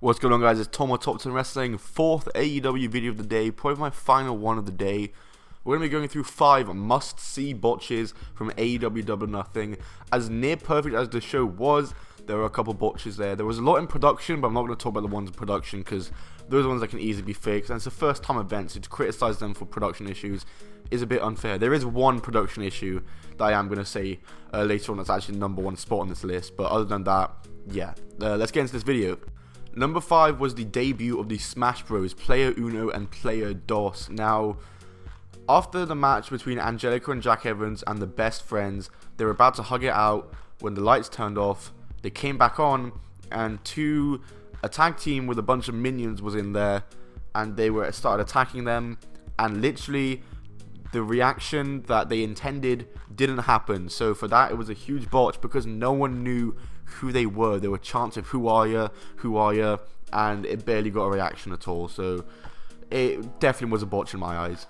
What's going on, guys? It's Tom of Top 10 Wrestling, 4th AEW video of the day, probably my final one of the day. We're going to be going through 5 must-see botches from AEW Double or Nothing. As near perfect as the show was, there were a couple botches there. There was a lot in production, but I'm not going to talk about the ones in production because those are ones that can easily be fixed. And it's a first-time event, so to criticize them for production issues is a bit unfair. There is one production issue that I am going to say later on that's actually the #1 spot on this list. But other than that, yeah. Let's get into this video. Number 5 was the debut of the Smash Bros, Player Uno and Player Dos. Now, after the match between Angelica and Jack Evans and the Best Friends, they were about to hug it out when the lights turned off. They came back on, and a tag team with a bunch of minions was in there, and they started attacking them, and literally the reaction that they intended didn't happen. So for that, it was a huge botch because no one knew who they were. There were chants of who are you, and it barely got a reaction at all. So it definitely was a botch in my eyes.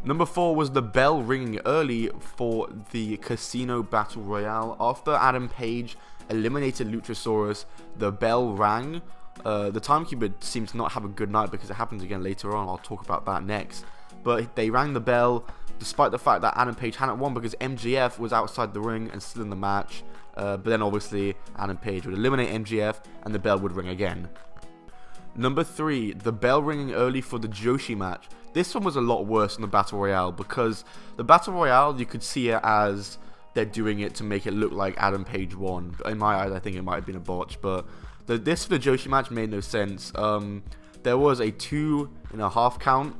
Number 4 was the bell ringing early for the Casino Battle Royale. After Adam Page eliminated Luchasaurus, the bell rang. The timekeeper seems to not have a good night because it happens again later on. I'll talk about that next. But they rang the bell despite the fact that Adam Page hadn't won because MJF was outside the ring and still in the match. But then obviously Adam Page would eliminate MJF and the bell would ring again. Number 3, the bell ringing early for the Joshi match. This one was a lot worse than the Battle Royale because the Battle Royale, you could see it as they're doing it to make it look like Adam Page won. In my eyes, I think it might have been a botch, but this for the Joshi match made no sense. There was a 2.5 count,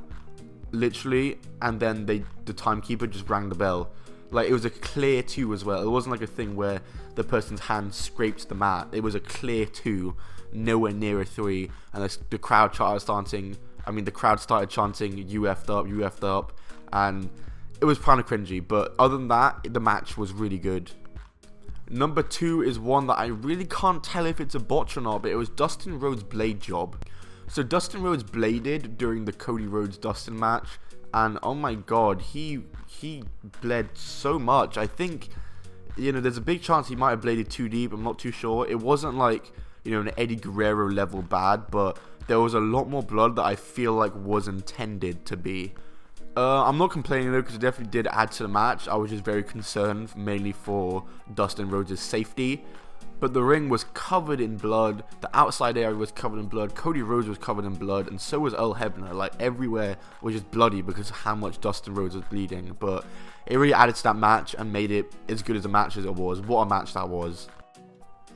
literally, and then the timekeeper just rang the bell. Like, it was a clear 2 as well. It wasn't like a thing where the person's hand scraped the mat. It was a clear 2, nowhere near a 3, and the crowd started chanting, "You effed up," and it was kind of cringy. But other than that, the match was really good. Number 2 is one that I really can't tell if it's a botch or not, but it was Dustin Rhodes' blade job. So Dustin Rhodes bladed during the Cody Rhodes-Dustin match, and oh my god, he bled so much. I think, there's a big chance he might have bladed too deep. I'm not too sure. It wasn't like, an Eddie Guerrero level bad, but there was a lot more blood that I feel like was intended to be. I'm not complaining though, because it definitely did add to the match. I was just very concerned, mainly for Dustin Rhodes' safety. But the ring was covered in blood, the outside area was covered in blood, Cody Rhodes was covered in blood, and so was Earl Hebner. Like, everywhere was just bloody because of how much Dustin Rhodes was bleeding. But it really added to that match and made it as good as a match as it was. What a match that was.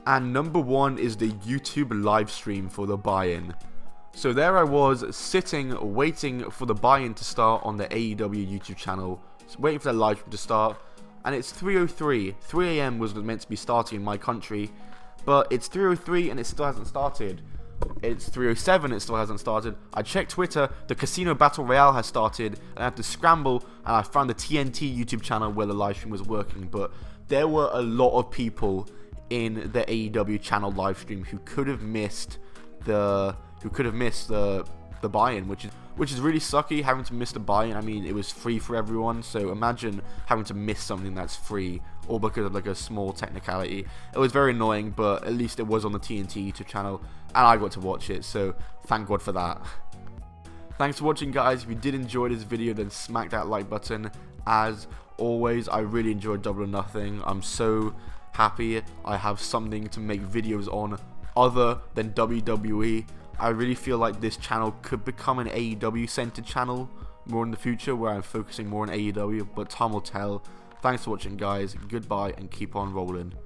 And number 1 is the YouTube live stream for the buy-in. So there I was, sitting, waiting for the buy-in to start on the AEW YouTube channel, waiting for the live stream to start. And it's 3:03. 3 AM was meant to be starting in my country, but it's 3:03 and it still hasn't started. It's 3:07, it still hasn't started. I checked Twitter, the Casino Battle Royale has started, and I had to scramble, and I found the TNT YouTube channel where the live stream was working. But there were a lot of people in the AEW channel live stream who could have missed the buy-in, which is really sucky, having to miss the buy-in. I mean, it was free for everyone, so imagine having to miss something that's free, all because of like a small technicality. It was very annoying, but at least it was on the TNT YouTube channel, and I got to watch it, so thank God for that. Thanks for watching, guys. If you did enjoy this video, then smack that like button. As always, I really enjoyed Double or Nothing. I'm so happy I have something to make videos on other than WWE. I really feel like this channel could become an AEW centered channel more in the future, where I'm focusing more on AEW, but time will tell. Thanks for watching, guys. Goodbye and keep on rolling.